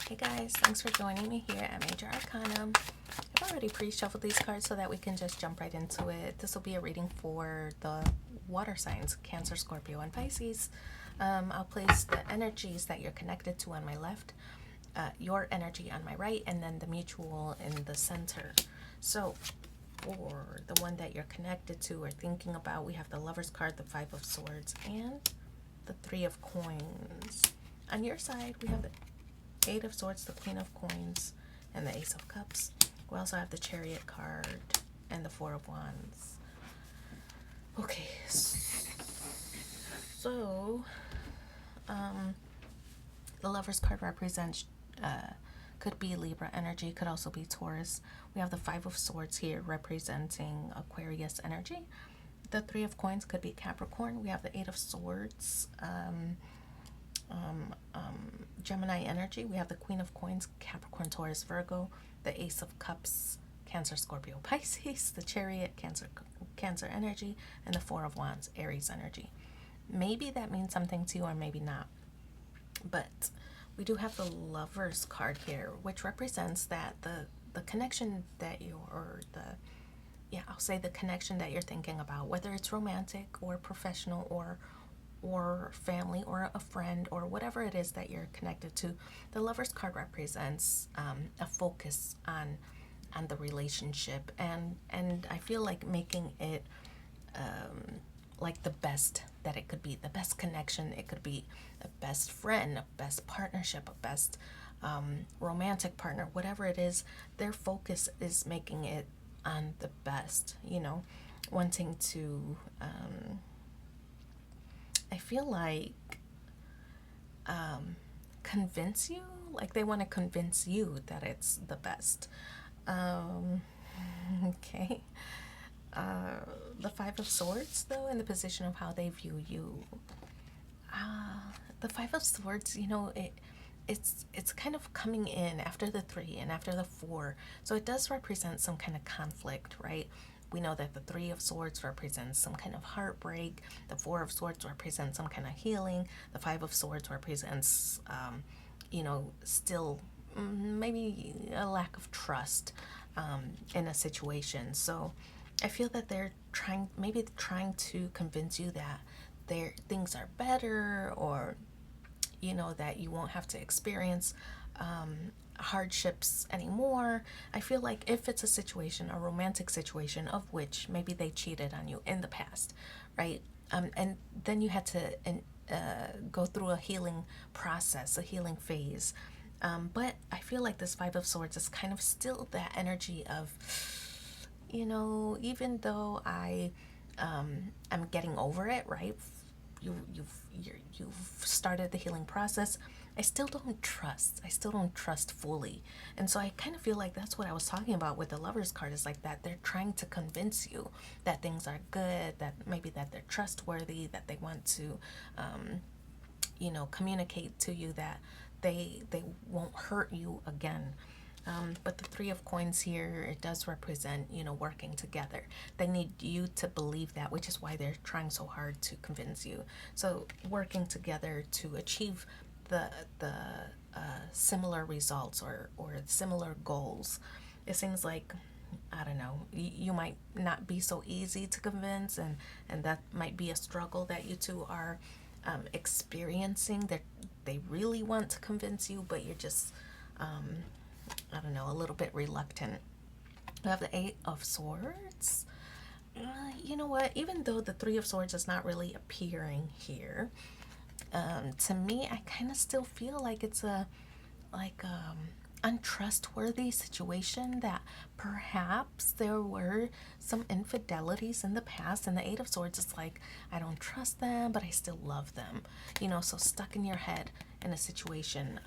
Hey guys, thanks for joining me here at Major Arcana. I've already pre-shuffled these cards so that we can just jump right into it. This will be a reading for the water signs, Cancer, Scorpio, and Pisces. I'll place the energies that you're connected to on my left, your energy on my right, and then the mutual in the center. So for the one that you're connected to or thinking about, we have the Lover's card, the Five of Swords, and the Three of Coins. On your side, we have the Eight of Swords, the Queen of Coins, and the Ace of Cups. We also have the Chariot card and the Four of Wands. Okay, so the Lover's card represents could be Libra energy, could also be Taurus. We have the Five of Swords here representing Aquarius energy. The Three of Coins could be Capricorn. We have the Eight of Swords, Gemini energy. We have the Queen of Coins, Capricorn, Taurus, Virgo. The Ace of Cups, Cancer, Scorpio, Pisces. The Chariot, Cancer energy. And the Four of Wands, Aries energy. Maybe that means something to you or maybe not. But we do have the Lover's card here, which represents that the connection that I'll say the connection that you're thinking about, whether it's romantic or professional or family or a friend or whatever it is that you're connected to. The Lover's card represents a focus on the relationship, and I feel like making it like the best that it could be, the best connection it could be, a best friend, a best partnership, a best romantic partner, whatever it is. Their focus is making it on the best, wanting to I feel like convince you, like they want to convince you that it's the best. Okay. The Five of Swords, though, in the position of how they view you. The Five of Swords, it's kind of coming in after the three and after the four. So it does represent some kind of conflict, right? We know that the Three of Swords represents some kind of heartbreak. The Four of Swords represents some kind of healing. The Five of Swords represents, still maybe a lack of trust in a situation. So I feel that they're trying to convince you that things are better, or that you won't have to experience hardships anymore. I feel like if it's a romantic situation of which maybe they cheated on you in the past, right? And then you had to go through a healing process, a healing phase. But I feel like this Five of Swords is kind of still that energy of, even though I'm getting over it, right? You've started the healing process. I still don't trust fully. And so I kind of feel like that's what I was talking about with the Lover's card, is like that they're trying to convince you that things are good, that maybe that they're trustworthy, that they want to communicate to you that they won't hurt you again. But the Three of Coins here, it does represent, working together. They need you to believe that, which is why they're trying so hard to convince you. So working together to achieve the similar results or similar goals. It seems like, I don't know, you might not be so easy to convince, and that might be a struggle that you two are experiencing. That they really want to convince you, but you're just I don't know, a little bit reluctant. We have the Eight of Swords. You know what? Even though the Three of Swords is not really appearing here, to me, I kind of still feel like it's a untrustworthy situation, that perhaps there were some infidelities in the past, and the Eight of Swords is like, I don't trust them, but I still love them. So stuck in your head in a situation.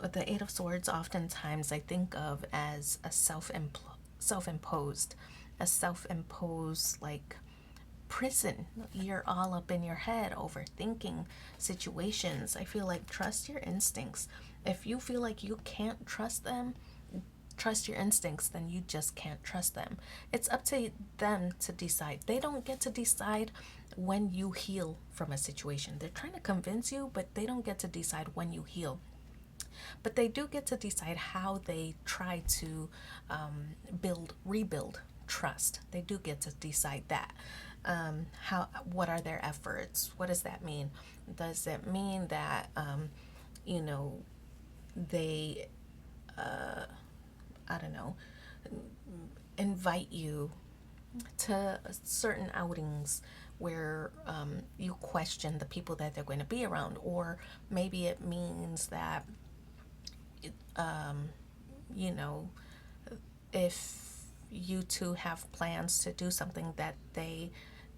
The Eight of Swords oftentimes I think of as a self-imposed like prison. You're all up in your head overthinking situations. I feel like trust your instincts. If you feel like you can't trust your instincts, then you just can't trust them. It's up to them to decide. They don't get to decide when you heal from a situation. They're trying to convince you, but they don't get to decide when you heal. but they do get to decide how they try to rebuild trust. They do get to decide that. What are their efforts? What does that mean? Does it mean that, you know, they, I don't know, invite you to certain outings where you question the people that they're going to be around? Or maybe it means that, you know, if you two have plans to do something, that they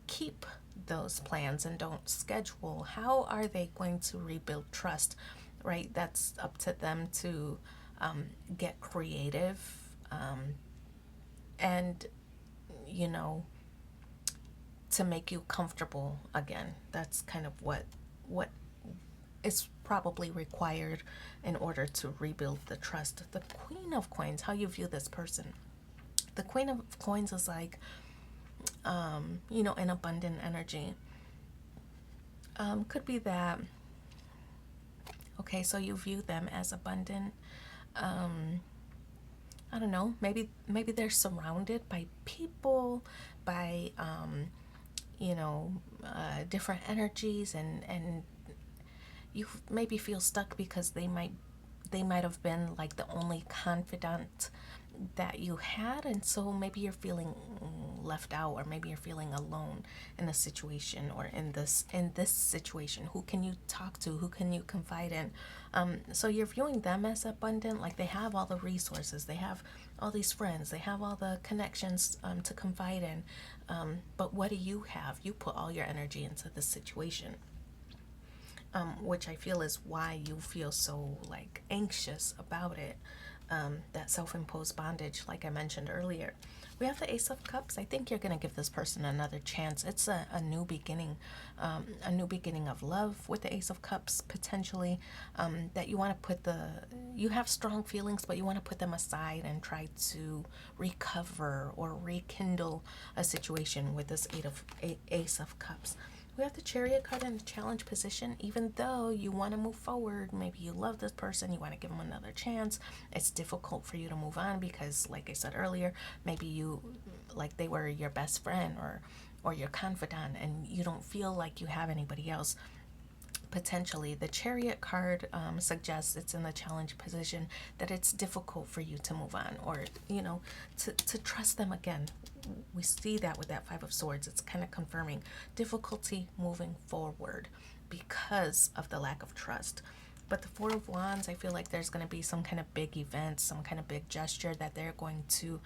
keep those plans and don't schedule. How are they going to rebuild trust? Right? That's up to them to get creative, and, you know, to make you comfortable again. That's kind of what is probably required in order to rebuild the trust. The Queen of Coins, how you view this person. The Queen of Coins is like, you know, an abundant energy. Could be that, okay, so you view them as abundant. I don't know, maybe they're surrounded by people, by you know, different energies, and you maybe feel stuck because they might have been like the only confidant that you had, and so maybe you're feeling left out, or maybe you're feeling alone in a situation, or in this situation. Who can you talk to? Who can you confide in? So you're viewing them as abundant, like they have all the resources, they have all these friends, they have all the connections to confide in, but what do you have? You put all your energy into this situation, which I feel is why you feel so like anxious about it. That self-imposed bondage, like I mentioned earlier. We have the Ace of Cups. I think you're going to give this person another chance. It's a new beginning, a new beginning of love with the Ace of Cups, potentially, that you want to you have strong feelings, but you want to put them aside and try to recover or rekindle a situation with this Ace of Cups. We have the Chariot card in the challenge position. Even though you want to move forward, maybe you love this person, you want to give them another chance, it's difficult for you to move on because, like I said earlier, maybe you, like they were your best friend or your confidant, and you don't feel like you have anybody else. Potentially, the Chariot card suggests, it's in the challenge position, that it's difficult for you to move on, or, you know, to trust them again. We see that with that Five of Swords. It's kind of confirming difficulty moving forward because of the lack of trust. But the Four of Wands, I feel like there's going to be some kind of big event, some kind of big gesture that they're going to,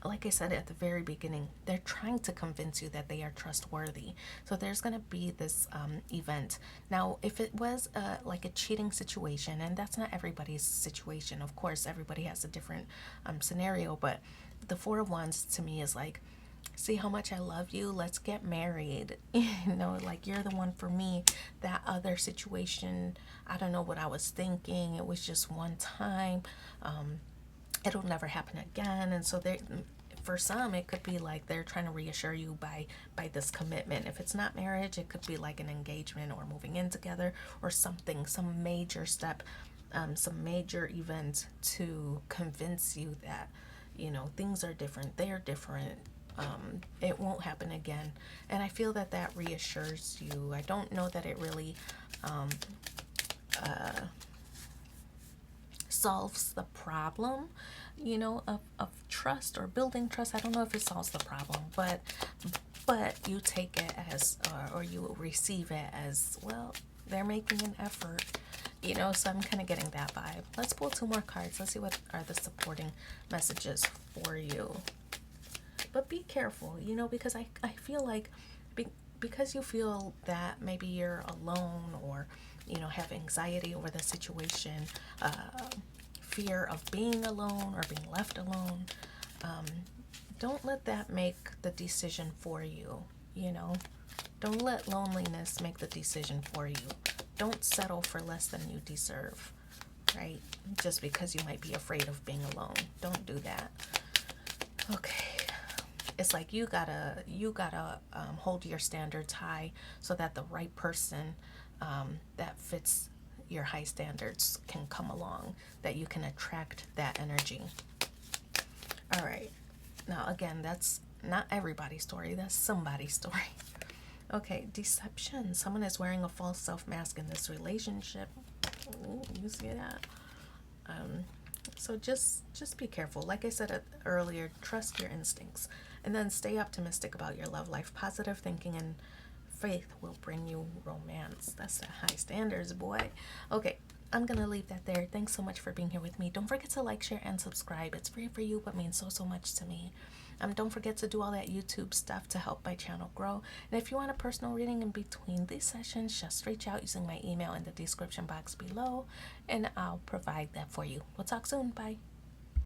like I said at the very beginning, they're trying to convince you that they are trustworthy. So there's going to be this event. Now, if it was like a cheating situation, and that's not everybody's situation, of course, everybody has a different scenario, but the Four of Wands to me is like, see how much I love you, let's get married. You know, like, you're the one for me. That other situation, I don't know what I was thinking. It was just one time. It'll never happen again. And so for some, it could be like they're trying to reassure you by this commitment. If it's not marriage, it could be like an engagement or moving in together or something, some major step, some major event to convince you that, you know, things are different, they're different, it won't happen again. And I feel that that reassures you. I don't know that it really solves the problem, you know, of trust or building trust. I don't know if it solves the problem, but you take it as, or you receive it as, well, they're making an effort, you know. So I'm kind of getting that vibe. Let's pull two more cards. Let's see what are the supporting messages for you. But be careful, you know, because I feel like because you feel that maybe you're alone, or, you know, have anxiety over the situation, fear of being alone or being left alone, don't let that make the decision for you, you know. Don't let loneliness make the decision for you. Don't settle for less than you deserve, right? Just because you might be afraid of being alone. Don't do that. Okay. It's like you gotta hold your standards high so that the right person that fits your high standards can come along, that you can attract that energy. All right. Now, again, that's not everybody's story. That's somebody's story. Okay, deception. Someone is wearing a false self mask in this relationship. Ooh, you see that? So just be careful. Like I said earlier, trust your instincts, and then stay optimistic about your love life. Positive thinking and faith will bring you romance. That's the high standards, boy. Okay, I'm gonna leave that there. Thanks so much for being here with me. Don't forget to like, share, and subscribe. It's free for you, but means so much to me. Don't forget to do all that YouTube stuff to help my channel grow. And if you want a personal reading in between these sessions, just reach out using my email in the description box below, and I'll provide that for you. We'll talk soon. Bye.